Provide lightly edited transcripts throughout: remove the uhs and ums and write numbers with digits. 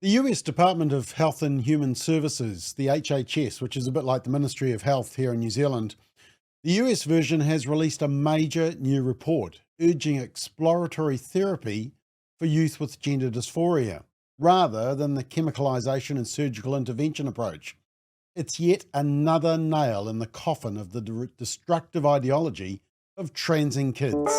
The US Department of Health and Human Services, the HHS, which is a bit like the Ministry of Health here in New Zealand, the US version has released a major new report urging exploratory therapy for youth with gender dysphoria, rather than the chemicalisation and surgical intervention approach. It's yet another nail in the coffin of the destructive ideology of transing kids.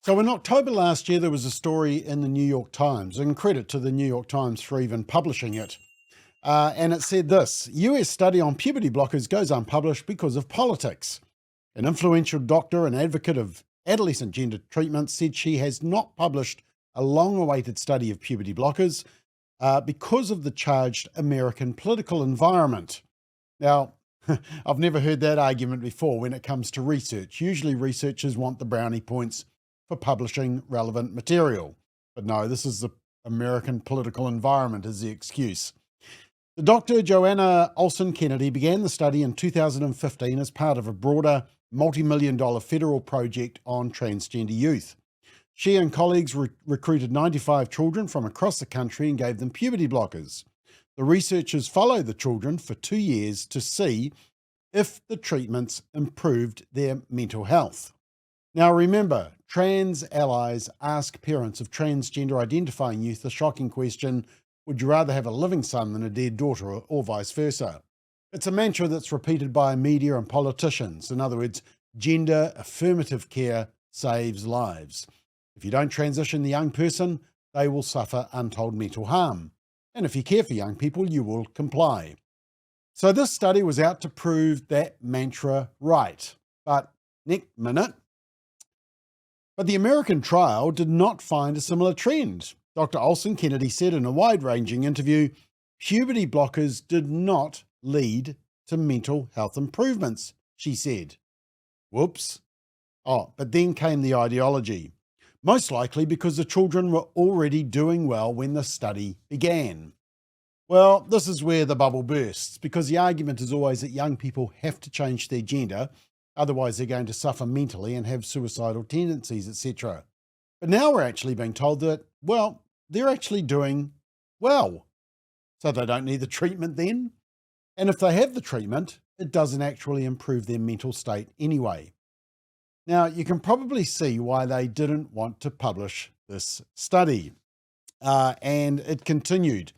So in October last year, there was a story in the New York Times, and credit to the New York Times for even publishing it. And it said this: US study on puberty blockers goes unpublished because of politics. An influential doctor and advocate of adolescent gender treatment said she has not published a long-awaited study of puberty blockers because of the charged American political environment. Now, I've never heard that argument before when it comes to research. Usually researchers want the brownie points for publishing relevant material. But no, this is the American political environment as the excuse. The Dr. Joanna Olson Kennedy began the study in 2015 as part of a broader multi-million-dollar federal project on transgender youth. She and colleagues recruited 95 children from across the country and gave them puberty blockers. The researchers followed the children for 2 years to see if the treatments improved their mental health. Now remember, trans allies ask parents of transgender identifying youth the shocking question, would you rather have a living son than a dead daughter, or vice versa? It's a mantra that's repeated by media and politicians. In other words, gender affirmative care saves lives. If you don't transition the young person, they will suffer untold mental harm. And if you care for young people, you will comply. So this study was out to prove that mantra right. But next minute, but the American trial did not find a similar trend. Dr. Olson Kennedy said in a wide-ranging interview, puberty blockers did not lead to mental health improvements, she said. Whoops. But then came the ideology. Most likely because the children were already doing well when the study began. Well, this is where the bubble bursts, because the argument is always that young people have to change their gender, otherwise they're going to suffer mentally and have suicidal tendencies, etc. But now we're actually being told that, well, they're actually doing well. So they don't need the treatment then? And if they have the treatment, it doesn't actually improve their mental state anyway. Now, you can probably see why they didn't want to publish this study. And it continued.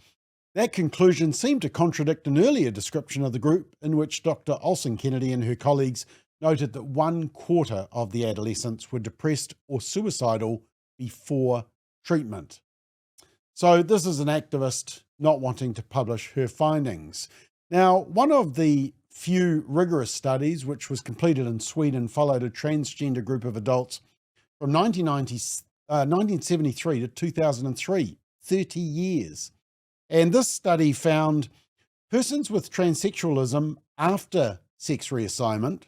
That conclusion seemed to contradict an earlier description of the group in which Dr. Olson Kennedy and her colleagues noted that 1/4 of the adolescents were depressed or suicidal before treatment. So this is an activist not wanting to publish her findings. Now, one of the few rigorous studies which was completed in Sweden followed a transgender group of adults from 1973 to 2003, 30 years. And this study found persons with transsexualism after sex reassignment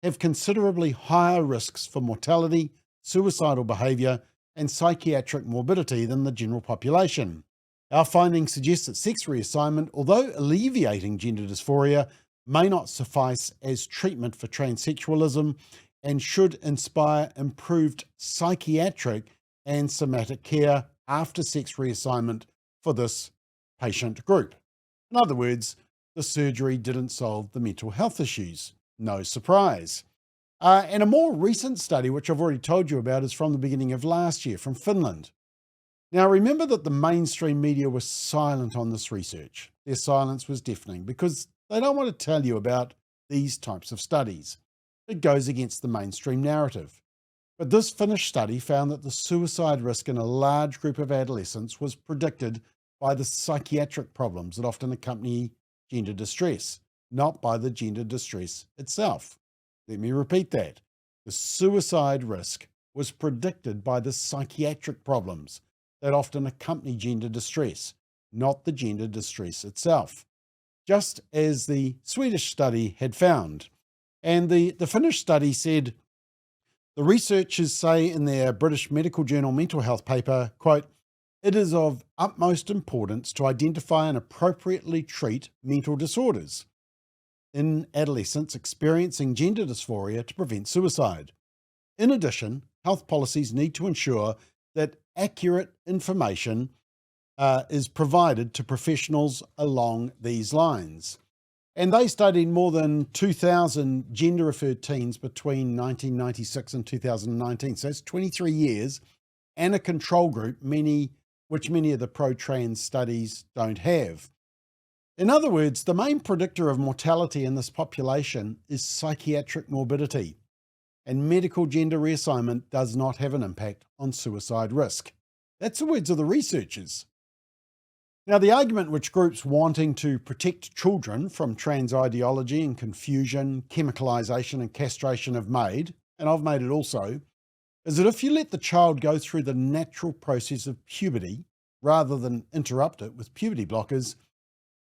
have considerably higher risks for mortality, suicidal behaviour, and psychiatric morbidity than the general population. Our findings suggest that sex reassignment, although alleviating gender dysphoria, may not suffice as treatment for transsexualism and should inspire improved psychiatric and somatic care after sex reassignment for this patient group. In other words, the surgery didn't solve the mental health issues. No surprise. And a more recent study, which I've already told you about, is from the beginning of last year from Finland. Now, remember that the mainstream media was silent on this research. Their silence was deafening because they don't want to tell you about these types of studies. It goes against the mainstream narrative. But this Finnish study found that the suicide risk in a large group of adolescents was predicted by the psychiatric problems that often accompany gender distress, not by the gender distress itself. Let me repeat that. The suicide risk was predicted by the psychiatric problems that often accompany gender distress, not the gender distress itself, just as the Swedish study had found. And the Finnish study said, the researchers say in their British Medical Journal mental health paper, quote, it is of utmost importance to identify and appropriately treat mental disorders in adolescents experiencing gender dysphoria to prevent suicide. In addition, health policies need to ensure that accurate information is provided to professionals along these lines. And they studied more than 2,000 gender-affirmed teens between 1996 and 2019. So that's 23 years, and a control group, which many of the pro-trans studies don't have. In other words, the main predictor of mortality in this population is psychiatric morbidity, and medical gender reassignment does not have an impact on suicide risk. That's the words of the researchers. Now, the argument which groups wanting to protect children from trans ideology and confusion, chemicalisation and castration have made, and I've made it also, is that if you let the child go through the natural process of puberty rather than interrupt it with puberty blockers,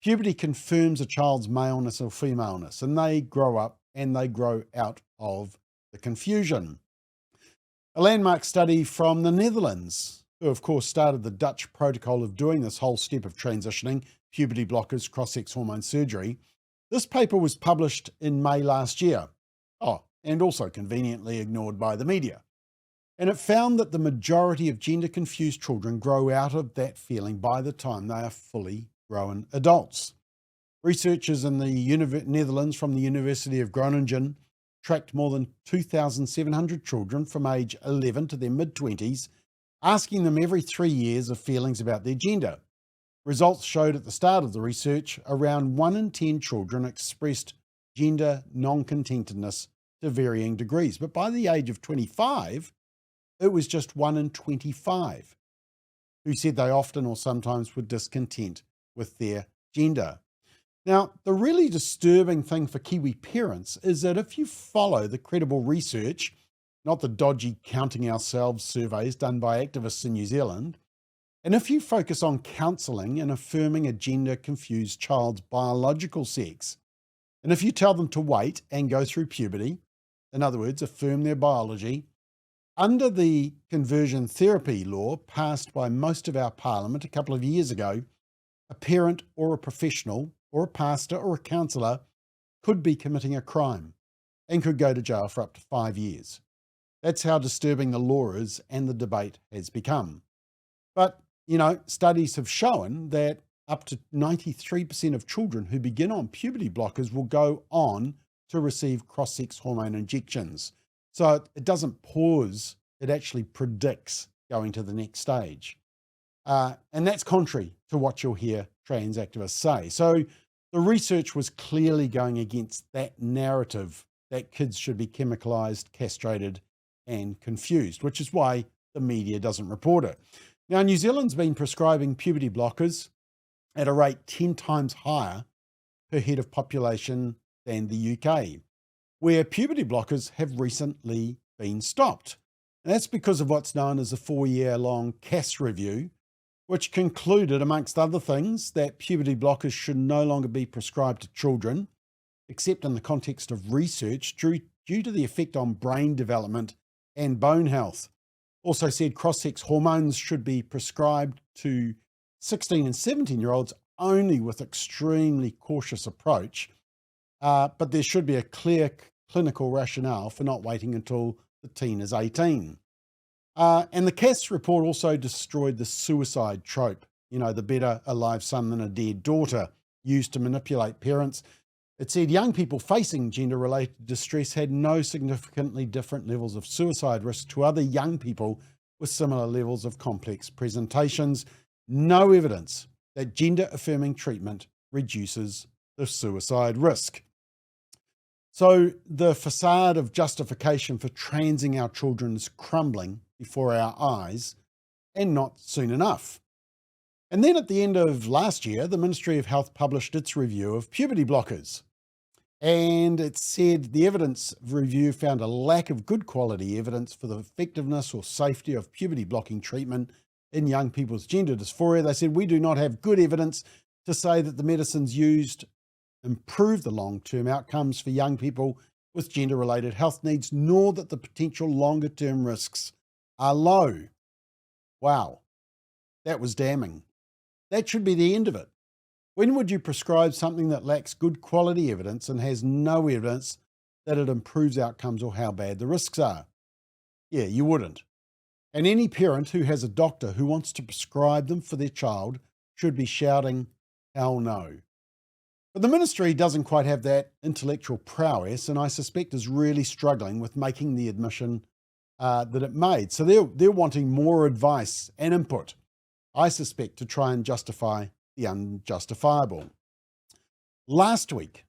puberty confirms a child's maleness or femaleness, and they grow up and they grow out of the confusion. A landmark study from the Netherlands, who of course started the Dutch protocol of doing this whole step of transitioning, puberty blockers, cross-sex hormone surgery. This paper was published in May last year. And also conveniently ignored by the media. And it found that the majority of gender-confused children grow out of that feeling by the time they are fully grown adults. Researchers in the Netherlands from the University of Groningen tracked more than 2,700 children from age 11 to their mid-20s, asking them every 3 years of feelings about their gender. Results showed at the start of the research, around 1 in 10 children expressed gender non-contentedness to varying degrees. But by the age of 25, it was just 1 in 25 who said they often or sometimes were discontent with their gender. Now, the really disturbing thing for Kiwi parents is that if you follow the credible research, not the dodgy counting ourselves surveys done by activists in New Zealand, and if you focus on counselling and affirming a gender-confused child's biological sex, and if you tell them to wait and go through puberty, in other words, affirm their biology, under the conversion therapy law passed by most of our parliament a couple of years ago, a parent or a professional or a pastor or a counsellor could be committing a crime and could go to jail for up to 5 years. That's how disturbing the law is and the debate has become. But, studies have shown that up to 93% of children who begin on puberty blockers will go on to receive cross-sex hormone injections. So it doesn't pause, it actually predicts going to the next stage. And that's contrary to what you'll hear trans activists say. So the research was clearly going against that narrative that kids should be chemicalised, castrated, and confused, which is why the media doesn't report it. Now, New Zealand's been prescribing puberty blockers at a rate 10 times higher per head of population than the UK, where puberty blockers have recently been stopped. And that's because of what's known as a 4-year-long CAS review, which concluded, amongst other things, that puberty blockers should no longer be prescribed to children, except in the context of research due to the effect on brain development and bone health. Also said cross-sex hormones should be prescribed to 16 and 17-year-olds only with extremely cautious approach, but there should be a clear clinical rationale for not waiting until the teen is 18. And the CAS report also destroyed the suicide trope, the better a live son than a dead daughter, used to manipulate parents. It said young people facing gender-related distress had no significantly different levels of suicide risk to other young people with similar levels of complex presentations. No evidence that gender-affirming treatment reduces the suicide risk. So the facade of justification for transing our children is crumbling before our eyes, and not soon enough. And then at the end of last year, the Ministry of Health published its review of puberty blockers. And it said the evidence review found a lack of good quality evidence for the effectiveness or safety of puberty blocking treatment in young people's gender dysphoria. They said, we do not have good evidence to say that the medicines used improve the long-term outcomes for young people with gender-related health needs, nor that the potential longer-term risks are low. Wow, that was damning. That should be the end of it. When would you prescribe something that lacks good quality evidence and has no evidence that it improves outcomes or how bad the risks are? Yeah, you wouldn't. And any parent who has a doctor who wants to prescribe them for their child should be shouting, hell no. But the ministry doesn't quite have that intellectual prowess, and I suspect is really struggling with making the admission that it made. So they're wanting more advice and input, I suspect, to try and justify the unjustifiable. Last week,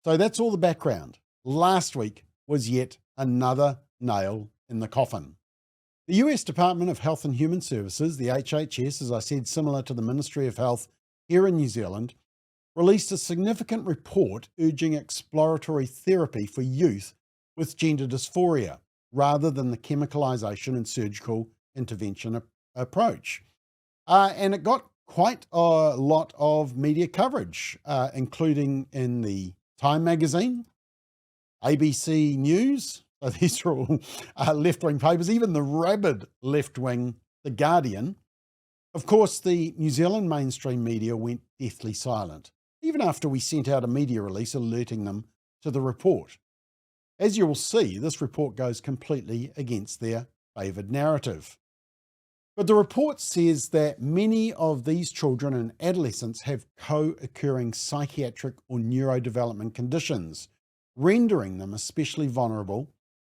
so that's all the background. Last week was yet another nail in the coffin. The US Department of Health and Human Services, the HHS, as I said, similar to the Ministry of Health here in New Zealand, released a significant report urging exploratory therapy for youth with gender dysphoria rather than the chemicalisation and surgical intervention approach. And it got quite a lot of media coverage, including in the Time magazine, ABC News. So these are all left-wing papers, even the rabid left-wing, The Guardian. Of course, the New Zealand mainstream media went deathly silent, even after we sent out a media release alerting them to the report. As you will see, this report goes completely against their favoured narrative. But the report says that many of these children and adolescents have co-occurring psychiatric or neurodevelopment conditions, rendering them especially vulnerable,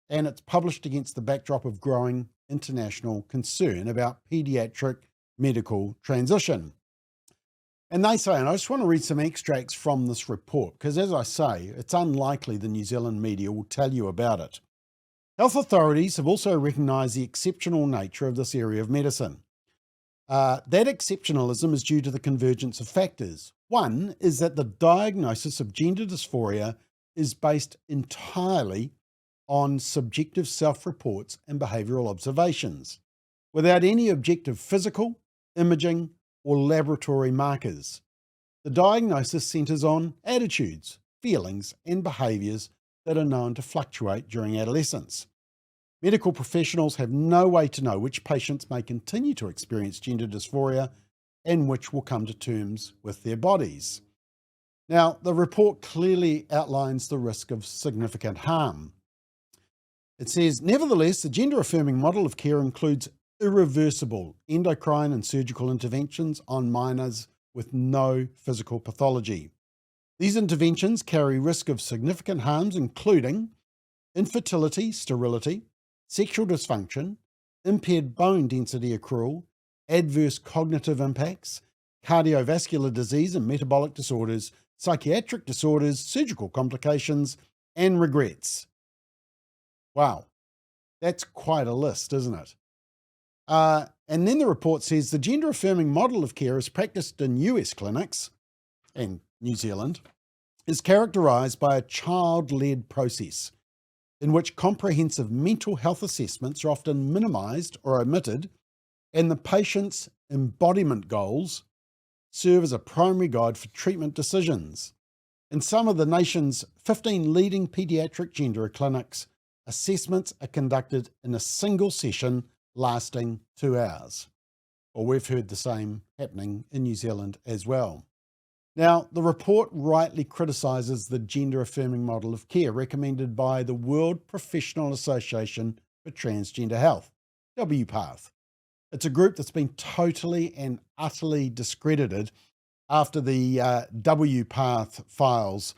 and it's published against the backdrop of growing international concern about paediatric medical transition. And they say, and I just want to read some extracts from this report, because as I say, it's unlikely the New Zealand media will tell you about it. Health authorities have also recognised the exceptional nature of this area of medicine. That exceptionalism is due to the convergence of factors. One is that the diagnosis of gender dysphoria is based entirely on subjective self-reports and behavioural observations, without any objective physical, imaging, or laboratory markers. The diagnosis centres on attitudes, feelings, and behaviours that are known to fluctuate during adolescence. Medical professionals have no way to know which patients may continue to experience gender dysphoria and which will come to terms with their bodies. Now, the report clearly outlines the risk of significant harm. It says, nevertheless, the gender-affirming model of care includes irreversible endocrine and surgical interventions on minors with no physical pathology. These interventions carry risk of significant harms, including infertility, sterility, sexual dysfunction, impaired bone density accrual, adverse cognitive impacts, cardiovascular disease and metabolic disorders, psychiatric disorders, surgical complications, and regrets. Wow, that's quite a list, isn't it? And then the report says the gender-affirming model of care as practiced in US clinics and New Zealand is characterised by a child-led process in which comprehensive mental health assessments are often minimised or omitted, and the patient's embodiment goals serve as a primary guide for treatment decisions. In some of the nation's 15 leading paediatric gender clinics, assessments are conducted in a single session lasting 2 hours. Well, we've heard the same happening in New Zealand as well. Now, the report rightly criticises the gender-affirming model of care recommended by the World Professional Association for Transgender Health, WPATH. It's a group that's been totally and utterly discredited after the WPATH files.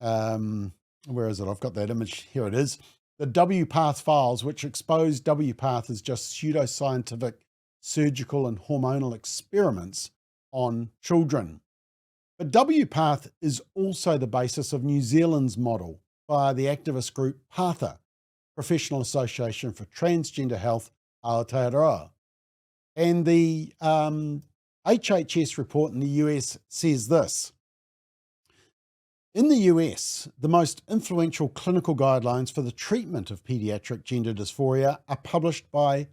Where is it? I've got that image. Here it is. The WPATH files, which exposed WPATH as just pseudoscientific surgical and hormonal experiments on children. But WPATH is also the basis of New Zealand's model by the activist group PATHA, Professional Association for Transgender Health, Aotearoa. And the HHS report in the US says this. In the US, the most influential clinical guidelines for the treatment of paediatric gender dysphoria are published by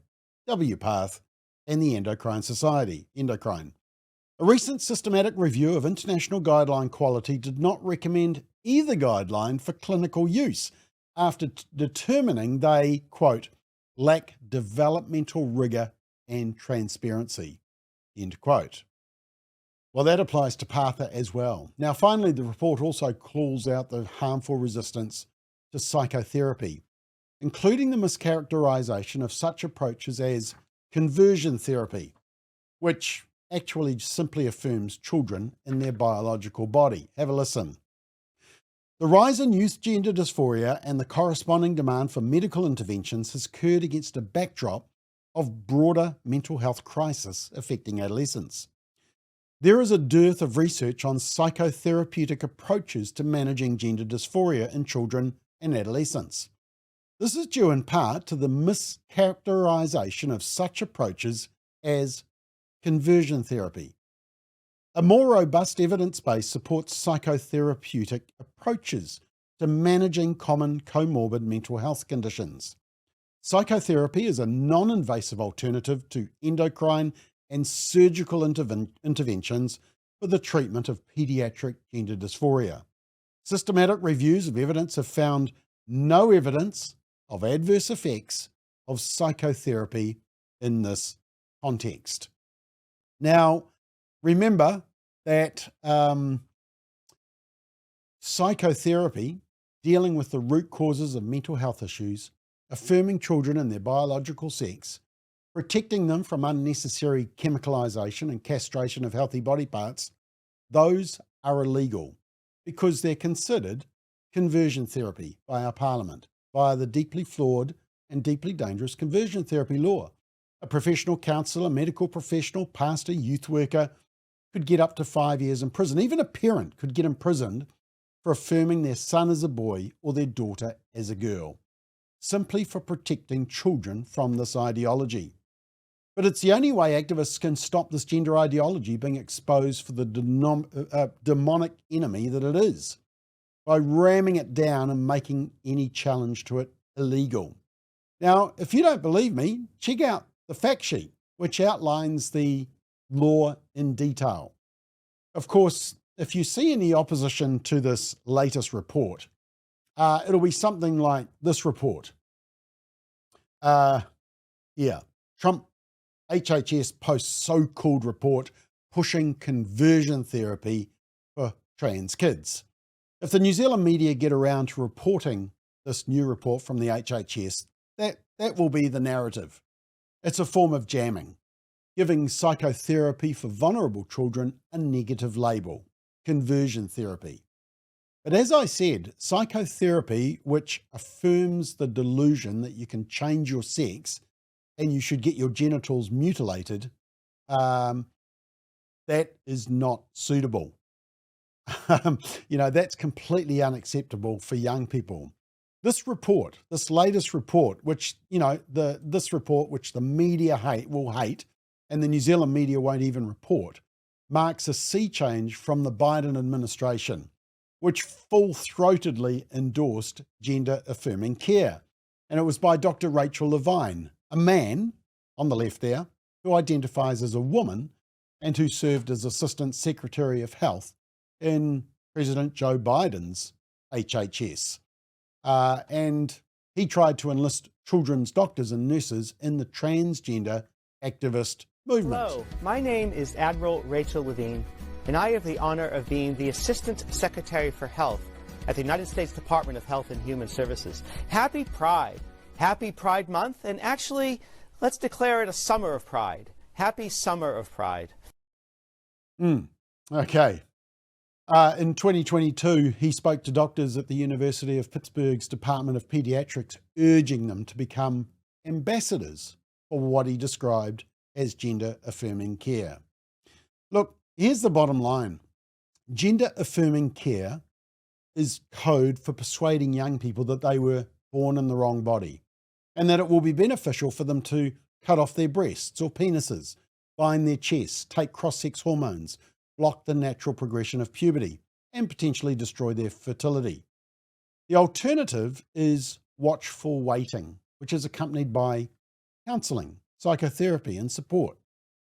WPATH and the Endocrine Society, Endocrine. A recent systematic review of international guideline quality did not recommend either guideline for clinical use after determining they, quote, lack developmental rigour and transparency, end quote. Well, that applies to PATHA as well. Now, finally, the report also calls out the harmful resistance to psychotherapy. including the mischaracterization of such approaches as conversion therapy, which actually simply affirms children in their biological body. Have a listen. The rise in youth gender dysphoria and the corresponding demand for medical interventions has occurred against a backdrop of broader mental health crisis affecting adolescents. There is a dearth of research on psychotherapeutic approaches to managing gender dysphoria in children and adolescents. This is due in part to the mischaracterization of such approaches as conversion therapy. A more robust evidence base supports psychotherapeutic approaches to managing common comorbid mental health conditions. Psychotherapy is a non-invasive alternative to endocrine and surgical interventions for the treatment of pediatric gender dysphoria. Systematic reviews of evidence have found no evidence of adverse effects of psychotherapy in this context. Now, remember that psychotherapy, dealing with the root causes of mental health issues, affirming children in their biological sex, protecting them from unnecessary chemicalisation and castration of healthy body parts, those are illegal because they're considered conversion therapy by our Parliament via the deeply flawed and deeply dangerous conversion therapy law. A professional counsellor, medical professional, pastor, youth worker could get up to 5 years in prison. Even a parent could get imprisoned for affirming their son as a boy or their daughter as a girl, simply for protecting children from this ideology. But it's the only way activists can stop this gender ideology being exposed for the demonic enemy that it is, by ramming it down and making any challenge to it illegal. Now, if you don't believe me, check out the fact sheet, which outlines the law in detail. Of course, if you see any opposition to this latest report, it'll be something like this report. Trump HHS posts so-called report pushing conversion therapy for trans kids. If the New Zealand media get around to reporting this new report from the HHS, that will be the narrative. It's a form of jamming, giving psychotherapy for vulnerable children a negative label, conversion therapy. But as I said, psychotherapy, which affirms the delusion that you can change your sex and you should get your genitals mutilated, that is not suitable. That's completely unacceptable for young people. This report, this latest report, which, this report, which the media will hate, and the New Zealand media won't even report, marks a sea change from the Biden administration, which full-throatedly endorsed gender-affirming care. And it was by Dr. Rachel Levine, a man on the left there, who identifies as a woman and who served as Assistant Secretary of Health in President Joe Biden's HHS. And he tried to enlist children's doctors and nurses in the transgender activist movement. Hello, my name is Admiral Rachel Levine, and I have the honor of being the Assistant Secretary for Health at the United States Department of Health and Human Services. Happy Pride. Happy Pride Month, and actually, let's declare it a summer of pride. Happy Summer of Pride. Okay. In 2022, he spoke to doctors at the University of Pittsburgh's Department of Pediatrics, urging them to become ambassadors for what he described as gender-affirming care. Look, here's the bottom line. Gender-affirming care is code for persuading young people that they were born in the wrong body and that it will be beneficial for them to cut off their breasts or penises, bind their chests, take cross-sex hormones, block the natural progression of puberty, and potentially destroy their fertility. The alternative is watchful waiting, which is accompanied by counselling, psychotherapy, and support,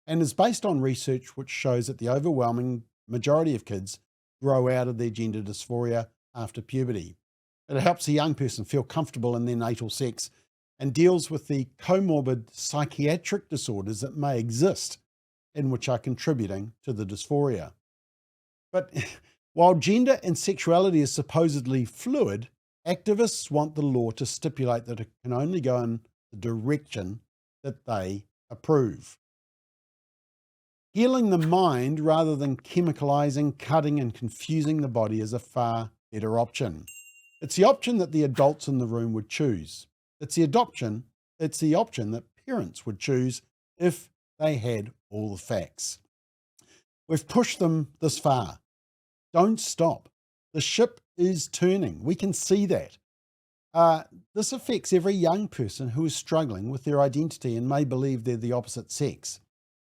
and is based on research which shows that the overwhelming majority of kids grow out of their gender dysphoria after puberty. It helps a young person feel comfortable in their natal sex and deals with the comorbid psychiatric disorders that may exist and which are contributing to the dysphoria. But while gender and sexuality is supposedly fluid, Activists want the law to stipulate that it can only go in the direction that they approve. Healing the mind rather than chemicalising, cutting and confusing the body is a far better option. It's the option that the adults in the room would choose. It's the option that parents would choose if they had all the facts. We've pushed them this far. Don't stop. The ship is turning. We can see that. This affects every young person who is struggling with their identity and may believe they're the opposite sex.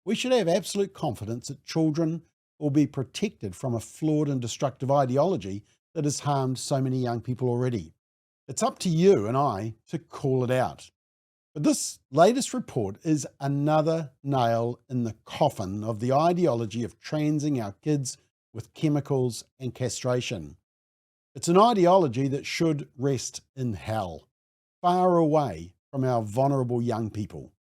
We should have absolute confidence that children will be protected from a flawed and destructive ideology that has harmed so many young people already. It's up to you and I to call it out. But this latest report is another nail in the coffin of the ideology of transing our kids with chemicals and castration. It's an ideology that should rest in hell, far away from our vulnerable young people.